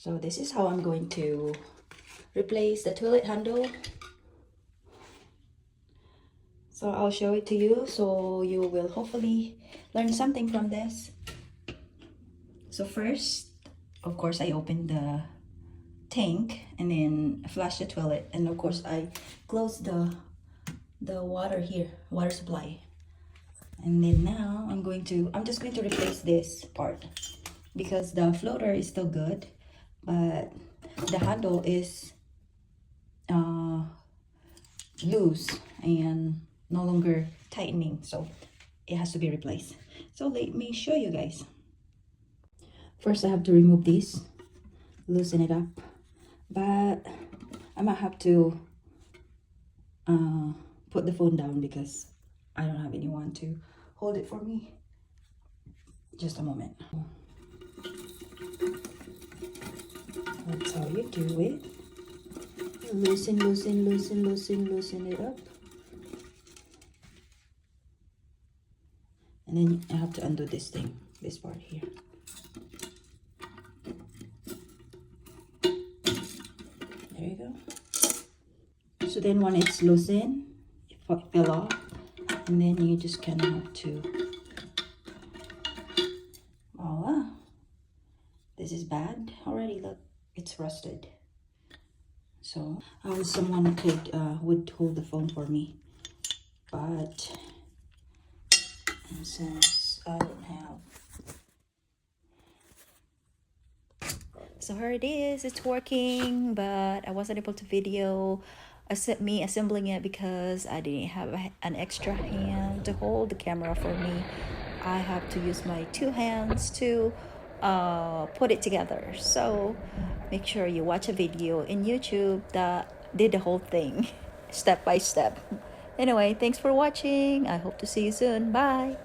So this is how I'm going to replace the toilet handle. So I'll show it to you, so you will hopefully learn something from this. So first, of course, I opened the tank and then flush the toilet, and of course I close the water here, water supply. And then now I'm just going to replace this part because the floater is still good, but the handle is loose and no longer tightening, so it has to be replaced. So let me show you guys. First I have to remove this, loosen it up, but I might have to put the phone down because I don't have anyone to hold it for me. Just a moment. That's how you do it. Loosen it up. And then I have to undo this thing, this part here. There you go. So then when it's loosened, it fell off, and then you just kind of have to, voila. This is bad already, look, it's rusted. So I wish someone would hold the phone for me, but since I don't have. So here it is, it's working, but I wasn't able to video me assembling it because I didn't have an extra hand to hold the camera for me. I have to use my 2 hands to put it together. So make sure you watch a video in YouTube that did the whole thing step by step. Anyway, thanks for watching. I hope to see you soon. Bye.